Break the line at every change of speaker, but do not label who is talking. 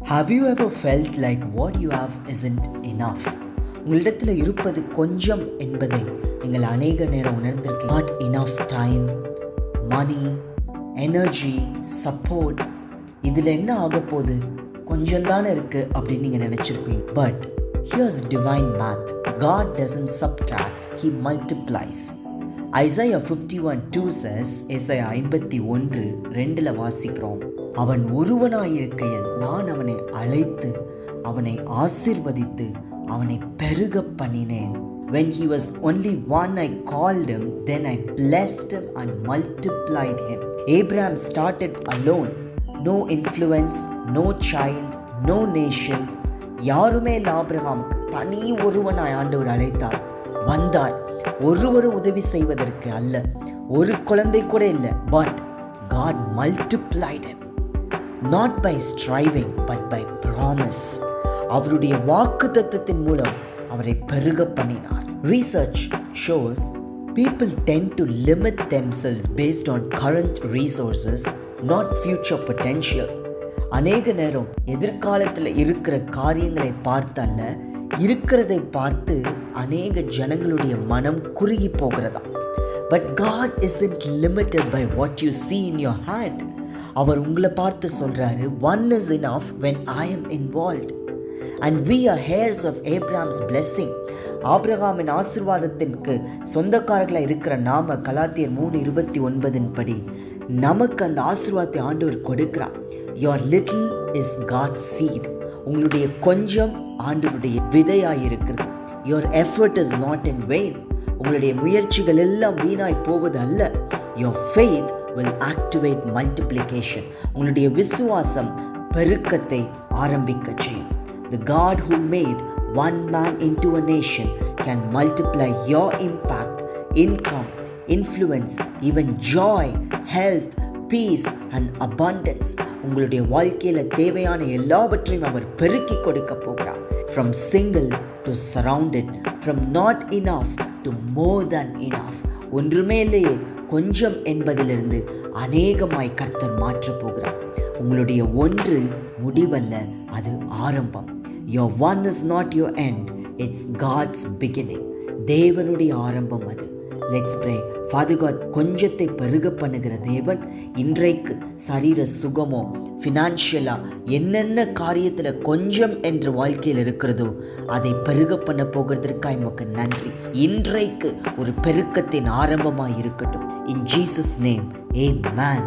Have you ever felt like what you have isn't enough? உங்களிடத்தில் இருப்பது கொஞ்சம் என்பதை நீங்கள் அநேக நேரம் உணர்ந்திருக்கீங்க. Not enough time, money, energy, support. இதில் என்ன ஆக போகுது, கொஞ்சம் தானே இருக்கு அப்படின்னு நீங்கள் நினச்சிருக்கீங்க. But here's divine math. God doesn't subtract, He multiplies. Isaiah 51:2 says, ஏசாயா 51:2 வாசிக்கிறோம், அவன் ஒருவனாயிருக்கையில் நான் அவனை அழைத்து அவனை ஆசீர்வதித்து அவனை பெருக பண்ணினேன். When he was only one, I called him, then I blessed him and multiplied him. Abraham started alone. No influence, no child, no nation. யாருமே இல்லை ஆபிரகாமுக்கு. தனி ஒருவனாய் ஆண்டவர் அழைத்தார், வந்தார். ஒருவரும் உதவி செய்வதற்கு அல்ல, ஒரு குழந்தை கூட இல்லை. But God multiplied him. Not by striving, but by promise. அவருடைய வாக்குத்தத்தத்தின் மூலம் அவரை பெருக பண்ணினார். Research shows people tend to limit themselves based on current resources, not future potential. அநேக நேரம் எதிர்காலத்தில் இருக்கிற காரியங்களை பார்த்தல்ல, இருக்கிறதை பார்த்து அநேக ஜனங்களுடைய மனம் குறுகி போகிறதா. But God isn't limited by what you see in your hand. அவர் உங்களை பார்த்து சொல்றாரு, one is enough when I am involved. And we are heirs of Abraham's blessing. ஆபிரகாமின் ஆசீர்வாதத்திற்கு சொந்தக்காரர்களாக இருக்கிற நாம கலாத்தியர் 3:29 படி நமக்கு அந்த ஆசீர்வாதத்தை ஆண்டவர் கொடுக்கிறார். Your little is God's seed. உங்களுடைய கொஞ்சம் ஆண்டவருடைய விதையாய் இருக்கிறது. Your effort is not in vain. உங்களுடைய முயற்சிகள் எல்லாம் வீணாய் போவது அல்ல. Your faith will activate multiplication. உங்களுடைய விசுவாசம் பெருக்கத்தை ஆரம்பிக்க செய்யும். The God who made one man into a nation can multiply your impact, income, influence, even joy, health, peace and abundance. உங்களுடைய வாழ்க்கையில தேவையான எல்லாவற்றையும் அவர் பெருக்கி கொடுக்க போகிறார். From single to surrounded, from not enough to more than enough. ஒன்றுமே இல்லையே கொஞ்சம் என்பதிலிருந்து அநேகமாய் கர்த்தர் மாற்றப் போகிறார். உங்களுடைய ஒன்று முடிவல்ல, அது ஆரம்பம். Your one is not your end, it's God's beginning. தேவனுடைய ஆரம்பம் அது. Let's pray. Father God, கொஞ்சத்தை பெருக பண்ணுகிற தேவன், இன்றைக்கு சரீர சுகமோ ஃபினான்ஷியலா என்னென்ன காரியத்தில் கொஞ்சம் என்று வாழ்க்கையில் இருக்கிறதோ அதை பெருக பண்ண போகிறதற்காக உமக்கு நன்றி. இன்றைக்கு ஒரு பெருக்கத்தின் ஆரம்பமாக இருக்கட்டும். In Jesus' name, Amen.